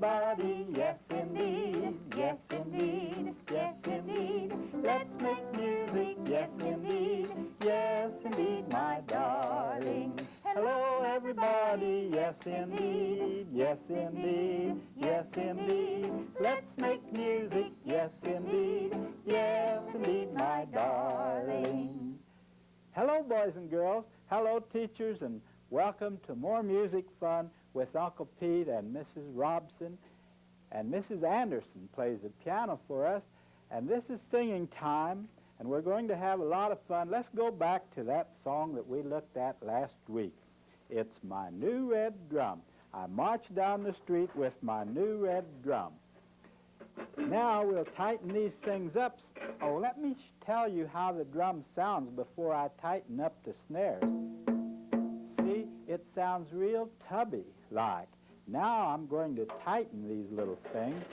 everybody, yes indeed, yes indeed, yes indeed. Let's make music, yes indeed, my darling. Hello everybody, yes indeed, yes indeed, yes indeed. Let's make music, yes indeed, my darling. Hello boys and girls, hello teachers, and welcome to more music fun with Uncle Pete and Mrs. Robson. And Mrs. Anderson plays the piano for us, and this is singing time, and we're going to have a lot of fun. Let's go back to that song that we looked at last week. It's My New Red Drum. I march down the street with my new red drum. Now we'll tighten these things up. Oh, let me tell you how the drum sounds before I tighten up the snares. See, it sounds real tubby-like. Now I'm going to tighten these little things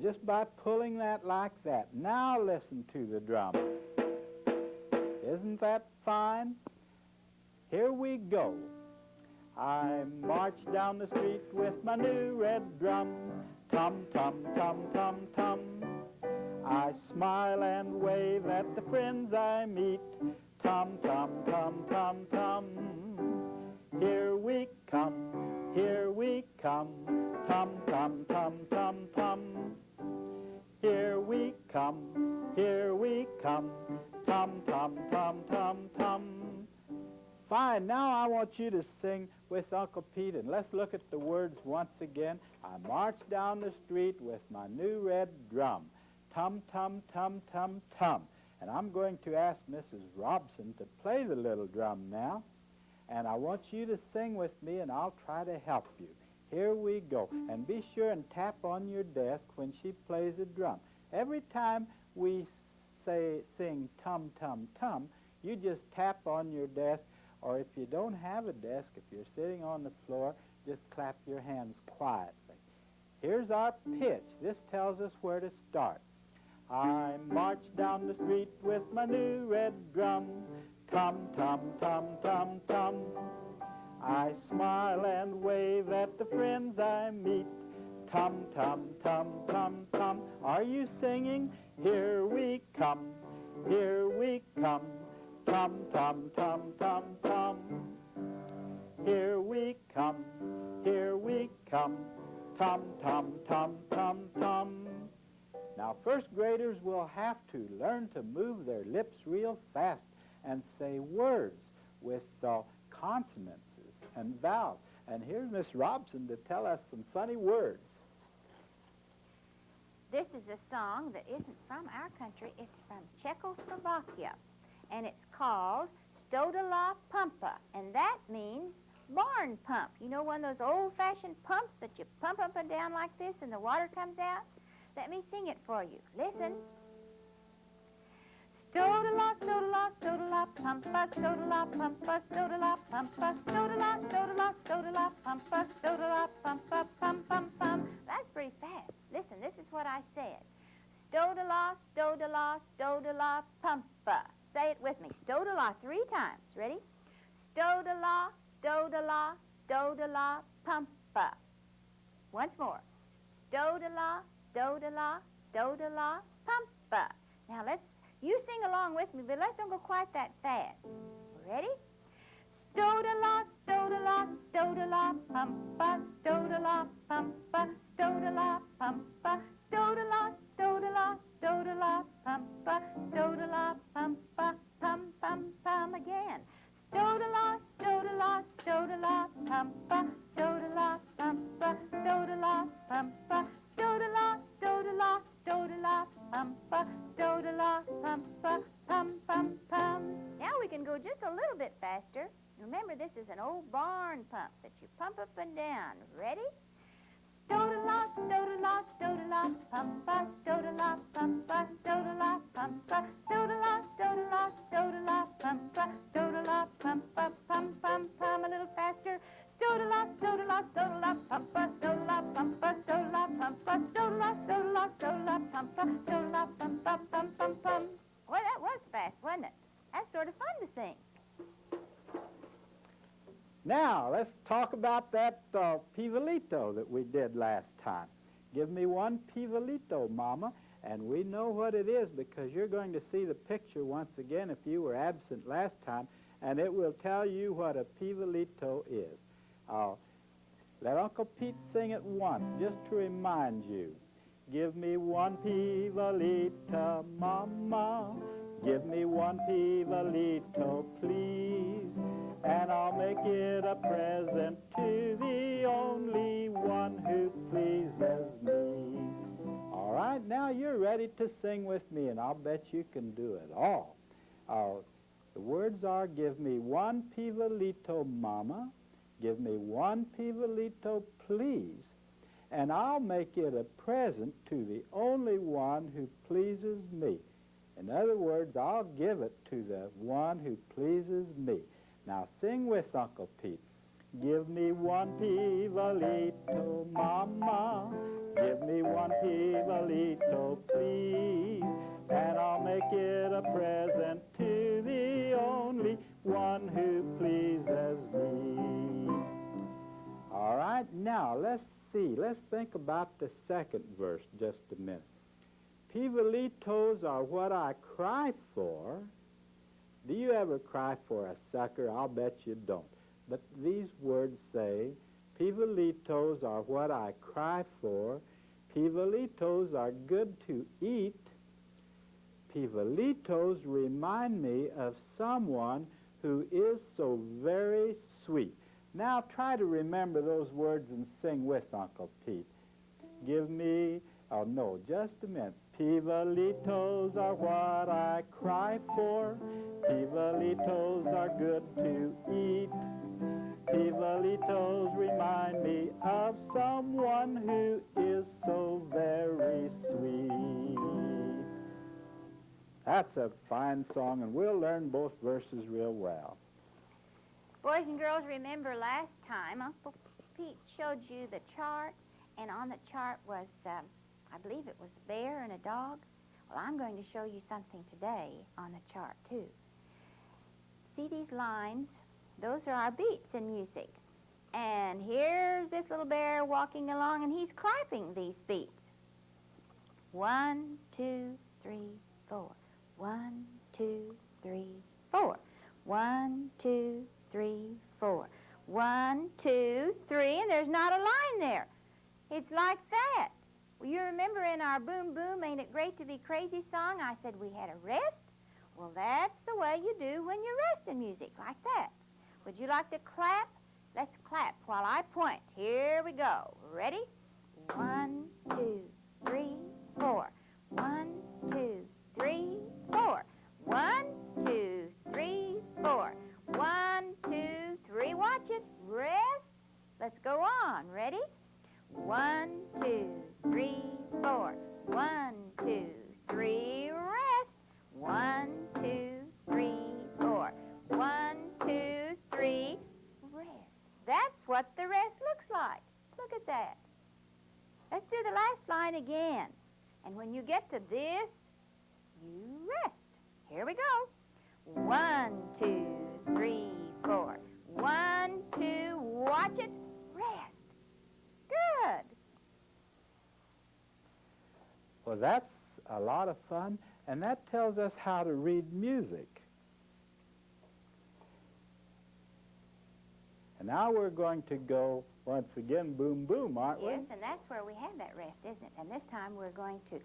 just by pulling that like that. Now listen to the drum. Isn't that fine? Here we go. I march down the street with my new red drum. Tum, tum, tum, tum, tum. I smile and wave at the friends I meet. Tum, tum, tum, tum, tum. Here we come, here we come. Tum, tum, tum, tum, tum. Here we come, here we come. Tum, tum, tum, tum, tum. Fine, now I want you to sing with Uncle Pete, and let's look at the words once again. I march down the street with my new red drum. Tum, tum, tum, tum, tum. And I'm going to ask Mrs. Robson to play the little drum now. And I want you to sing with me, and I'll try to help you. Here we go. And be sure and tap on your desk when she plays the drum. Every time we sing tum, tum, tum, you just tap on your desk, or if you don't have a desk, if you're sitting on the floor, just clap your hands quietly. Here's our pitch. This tells us where to start. I march down the street with my new red drum. Tum, tum, tum, tum, tum. I smile and wave at the friends I meet. Tum, tum, tum, tum, tum. Are you singing? Here we come, here we come. Tum, tum, tum, tum, tum. Here we come, here we come. Tum, tum, tum, tum, tum. Now, first graders will have to learn to move their lips real fast and say words with consonants and vowels. And here's Miss Robson to tell us some funny words. This is a song that isn't from our country. It's from Czechoslovakia. And it's called Stodala Pumpa, and that means barn pump. You know, one of those old-fashioned pumps that you pump up and down like this and the water comes out? Let me sing it for you. Listen. Stodala, stodala, stodala pumpa, stodala pumpa, stodala pumpa, stodala, stodala, stodala pumpa, stodala pumpa, pum, pum, pum. That's pretty fast. Listen, this is what I said. Stodala, stodala, stodala pumpa. Say it with me. Stodala 3 times. Ready? Stodala, stodala, stodala, pumpa. Once more. Stodala, stodala, stodala, pumpa. Now you sing along with me, but let's don't go quite that fast. Ready? Stodala, stodala, stodala, pumpa, stodala, pumpa, stodala, pumpa, stodala, stodala, stodala, pumpa, stodala, pumpa, pum, pum, pum again. Stodala, stodala, stodala, pumpa, stodala, pumpa, stodala, pumpa, stodala, stodala, stodala, pumpa, stodala, pumpa, pum, pum, pum. Now we can go just a little bit faster. Remember, this is an old barn pump that you pump up and down. Ready? Stodala, stodala, stodala, pumpa, stodala, pumpa, stodala, pumpa, stodala, stodala, stodala, pumpa, stodala, pumpa, pum, pum, pum. A little faster. Stodala, stodala, stodala, pumpa, stodala, pumpa, stodala, pumpa, stodala, stodala, stodala, pumpa, stodala, pumpa, pum, pum, pum. Well, that was fast, wasn't it? That's sort of fun to sing. Now, let's talk about that pivalito that we did last time. Give me one pivalito, Mama. And we know what it is because you're going to see the picture once again if you were absent last time, and it will tell you what a pivalito is. Let Uncle Pete sing it once just to remind you. Give me one pivalita, Mama. Give me one pivalito, please. And I'll make it a present to the only one who pleases me. All right, now you're ready to sing with me, and I'll bet you can do it all. The words are, give me one pivalito, Mama. Give me one pivalito, please. And I'll make it a present to the only one who pleases me. In other words, I'll give it to the one who pleases me. Now sing with Uncle Pete. Give me one pivalito, Mama. Give me one pivalito, please. And I'll make it a present to the only one who pleases me. All right, now let's see. Let's think about the second verse just a minute. Pivalitos are what I cry for. Do you ever cry for a sucker? I'll bet you don't. But these words say, pivalitos are what I cry for. Pivalitos are good to eat. Pivalitos remind me of someone who is so very sweet. Now try to remember those words and sing with Uncle Pete. Give me, oh no, just a minute. Pivalitos are what I cry for. Pivalitos are good to eat. Pivalitos remind me of someone who is so very sweet. That's a fine song, and we'll learn both verses real well. Boys and girls, remember last time Uncle Pete showed you the chart, and on the chart was, I believe it was a bear and a dog. Well, I'm going to show you something today on the chart, too. See these lines? Those are our beats in music. And here's this little bear walking along, and he's clapping these beats. 1, 2, 3, 4. 1, 2, 3, 4. 1, 2, 3, 4. 1, 2, 3, and there's not a line there. It's like that. Well, you remember in our Boom Boom, Ain't It Great to Be Crazy song, I said we had a rest? Well, that's the way you do when you rest in music, like that. Would you like to clap? Let's clap while I point. Here we go. Ready? 1, 2, 3, 4. 1, 2, 3, 4. 1, 2, 3, 4. 1, 2, 3. Watch it. Rest. Let's go on. Ready? 1, 2, 3, 4. 1, 2, 3. Rest. 1, 2, 3, 4. 1, 2, 3. Rest. That's what the rest looks like. Look at that. Let's do the last line again. And when you get to this, you rest. Here we go. 1, 2, 3, 4. 1, 2, watch it, rest. Good. Well, that's a lot of fun, and that tells us how to read music. And now we're going to go, once again, boom, boom, aren't we? Yes, and that's where we have that rest, isn't it? And this time we're going to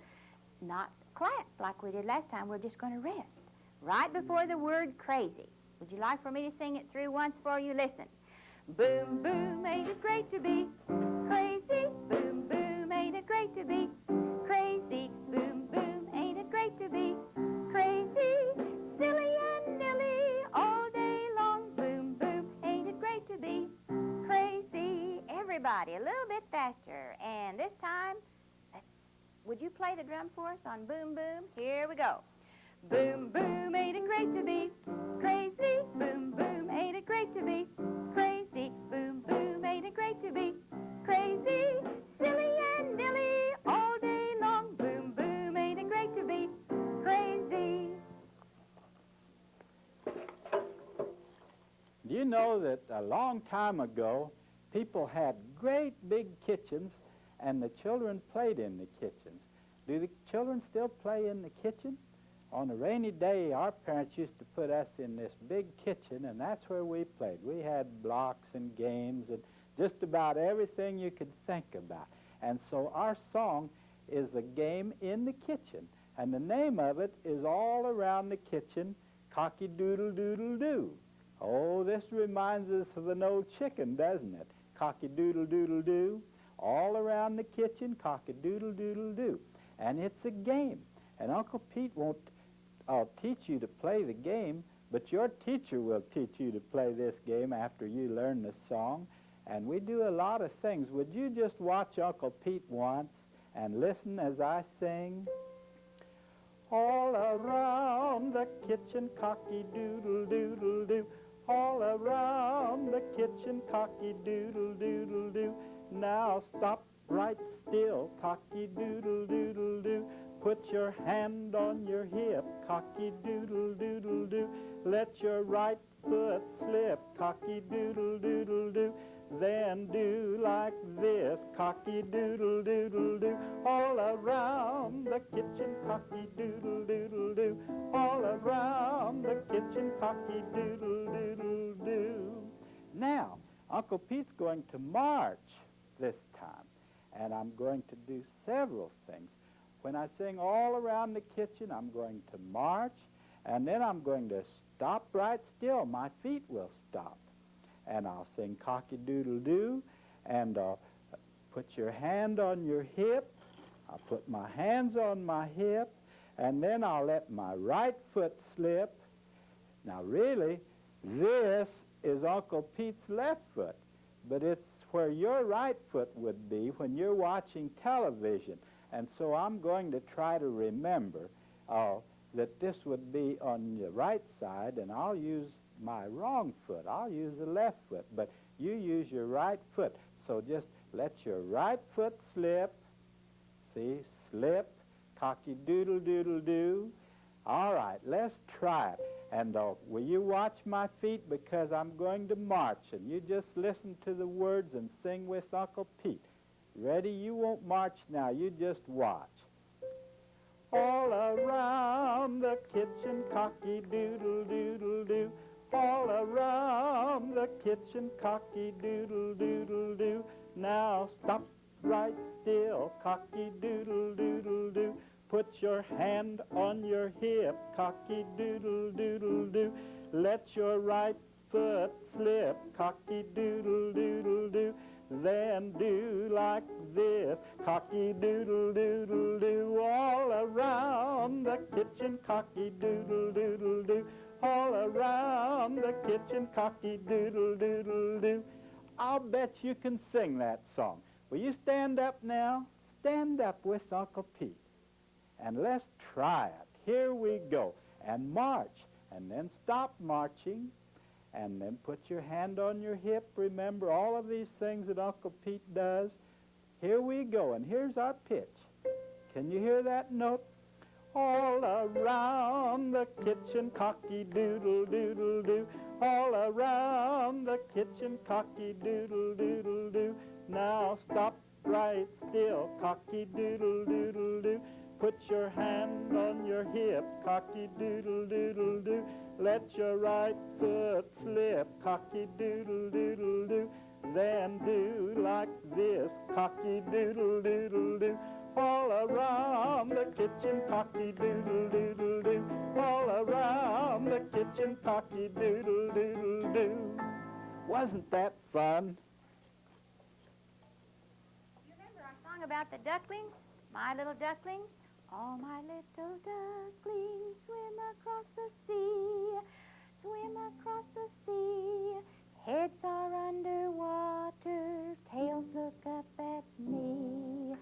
not clap like we did last time. We're just going to rest right before the word crazy. Would you like for me to sing it through once for you? Listen. Boom, boom, ain't it great to be crazy? Boom, boom, ain't it great to be crazy? Boom, boom, ain't it great to be crazy? Silly and nilly all day long. Boom, boom, ain't it great to be crazy? Everybody, a little bit faster. And this time, would you play the drum for us on Boom Boom? Here we go. Boom, boom, ain't it great to be crazy? Boom, boom, ain't it great to be crazy? Boom, boom, ain't it great to be crazy? Silly and nilly all day long. Boom, boom, ain't it great to be crazy? Do you know that a long time ago, people had great big kitchens, and the children played in the kitchens. Do the children still play in the kitchen? On a rainy day, our parents used to put us in this big kitchen, and that's where we played. We had blocks and games and just about everything you could think about. And so our song is a game in the kitchen, and the name of it is All Around the Kitchen, Cocky-Doodle-Doodle-Doo. Oh, this reminds us of an old chicken, doesn't it? Cocky-Doodle-Doodle-Doo. All around the kitchen, cocky-doodle-doodle-doo. And it's a game. And Uncle Pete won't teach you to play the game, but your teacher will teach you to play this game after you learn the song. And we do a lot of things. Would you just watch Uncle Pete once and listen as I sing? All around the kitchen, cocky-doodle-doodle-doo. All around the kitchen, cocky-doodle-doodle-doo. Now stop right still, cocky-doodle-doodle-doo. Put your hand on your hip, cocky-doodle-doodle-doo. Let your right foot slip, cocky-doodle-doodle-doo. Then do like this, cocky-doodle-doodle-doo. All around the kitchen, cocky-doodle-doodle-doo. All around the kitchen, cocky-doodle-doodle-doo. Now, Uncle Pete's going to march this time, and I'm going to do several things. When I sing All Around the Kitchen, I'm going to march, and then I'm going to stop right still. My feet will stop. And I'll sing Cocky-Doodle-Doo, and put your hand on your hip. I'll put my hands on my hip, and then I'll let my right foot slip. Now, really, this is Uncle Pete's left foot, but it's where your right foot would be when you're watching television. And so I'm going to try to remember that this would be on the right side, and I'll use my wrong foot. I'll use the left foot, but you use your right foot. So just let your right foot slip. See, slip, cocky-doodle-doodle-doo. All right, let's try it. And will you watch my feet, because I'm going to march, and you just listen to the words and sing with Uncle Pete. Ready? You won't march now. You just watch. All around the kitchen, cocky-doodle-doodle-doo. All around the kitchen, cocky-doodle-doodle-doo. Now stop right still, cocky-doodle-doodle-doo. Put your hand on your hip, cocky-doodle-doodle-doo. Let your right foot slip, cocky-doodle-doodle-doo. Then do like this, cocky-doodle-doodle-doo. All around the kitchen, cocky-doodle-doodle-doo. All around the kitchen, cocky-doodle-doodle-doo. I'll bet you can sing that song. Will you stand up now? Stand up with Uncle Pete. And let's try it. Here we go. And march. And then stop marching. And then put your hand on your hip. Remember all of these things that Uncle Pete does. Here we go. And here's our pitch. Can you hear that note? All around the kitchen, cocky-doodle-doodle-doo. All around the kitchen, cocky-doodle-doodle-doo. Now stop right still, cocky-doodle-doodle-doo. Put your hand on your hip, cocky-doodle-doodle-doo. Let your right foot slip, cocky-doodle-doodle-doo. Then do like this, cocky-doodle-doodle-doo. All around the kitchen, cocky-doodle-doodle-doo. All around the kitchen, cocky-doodle-doodle-doo. Wasn't that fun? You remember our song about the ducklings? My little ducklings? All my little ducklings swim across the sea, swim across the sea. Heads are underwater, tails look up at me.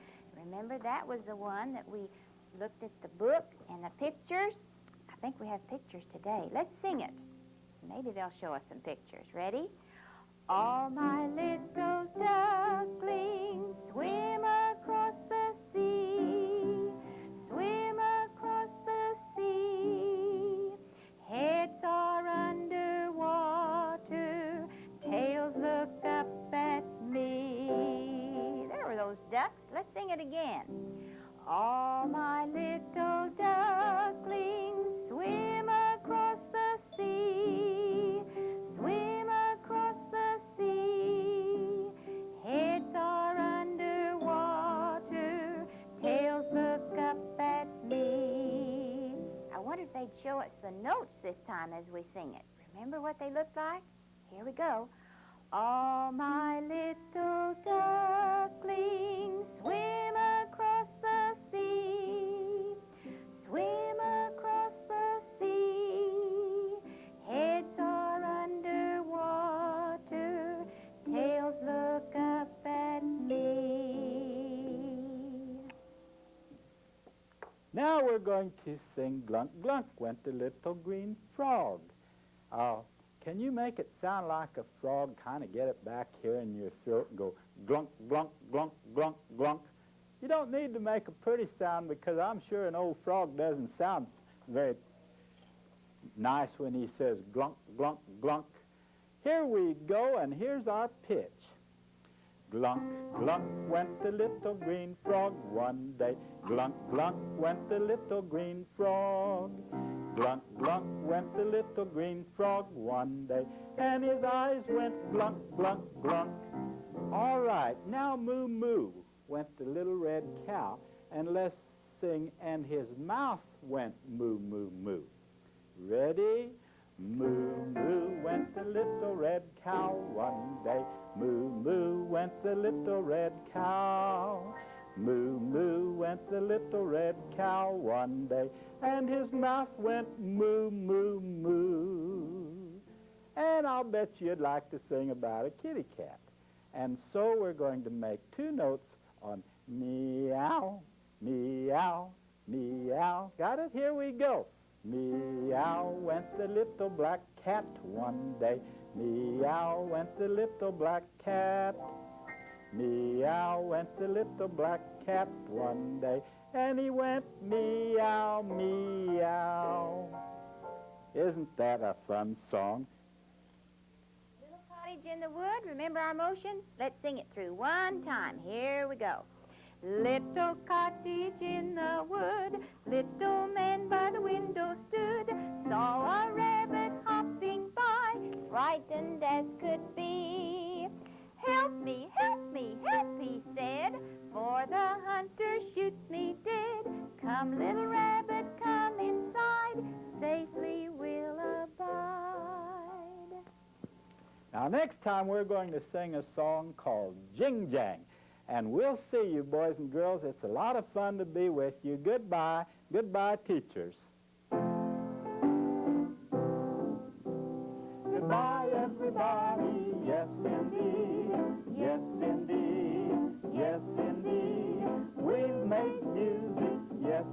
Remember, that was the one that we looked at the book and the pictures. I think we have pictures today. Let's sing it. Maybe they'll show us some pictures. Ready? All my little ducklings swim across the sea, swim across the sea. Heads are underwater, tails look up at me. There were those ducklings. ducks. Let's sing it again. All my little ducklings swim across the sea, swim across the sea. Heads are under water, tails look up at me. I wonder if they'd show us the notes this time as we sing it. Remember what they look like? Here we go. All my little ducklings swim across the sea, swim across the sea. Heads are under water, tails look up at me. Now we're going to sing Glunk, Glunk Went the Little Green Frog. Can you make it sound like a frog, kind of get it back here in your throat and go glunk, glunk, glunk, glunk, glunk? You don't need to make a pretty sound because I'm sure an old frog doesn't sound very nice when he says glunk, glunk, glunk. Here we go, and here's our pitch. Glunk, glunk went the little green frog one day. Glunk, glunk went the little green frog. Glunk, glunk went the little green frog one day, and his eyes went glunk, glunk, glunk. All right, now moo, moo went the little red cow, and let's sing, and his mouth went moo, moo, moo. Ready? Moo, moo went the little red cow one day. Moo, moo went the little red cow. Moo, moo went the little red cow one day, and his mouth went moo, moo, moo. And I'll bet you'd like to sing about a kitty cat. And so we're going to make two notes on meow, meow, meow. Got it? Here we go. Meow went the little black cat one day. Meow went the little black cat. Meow went the little black cat one day, and he went meow, meow. Isn't that a fun song? Little cottage in the wood, remember our motions? Let's sing it through one time. Here we go. Little cottage in the wood, little man by the window stood, saw a rabbit hopping by, frightened as could be. Help me, help me, help, he said, for the hunter shoots me dead. Come, little rabbit, come inside, safely we'll abide. Now, next time we're going to sing a song called Jing Jang. And we'll see you, boys and girls. It's a lot of fun to be with you. Goodbye. Goodbye, teachers. Goodbye, everybody. Yes, indeed. Yes, indeed. Yes, indeed. We've made music. Yes,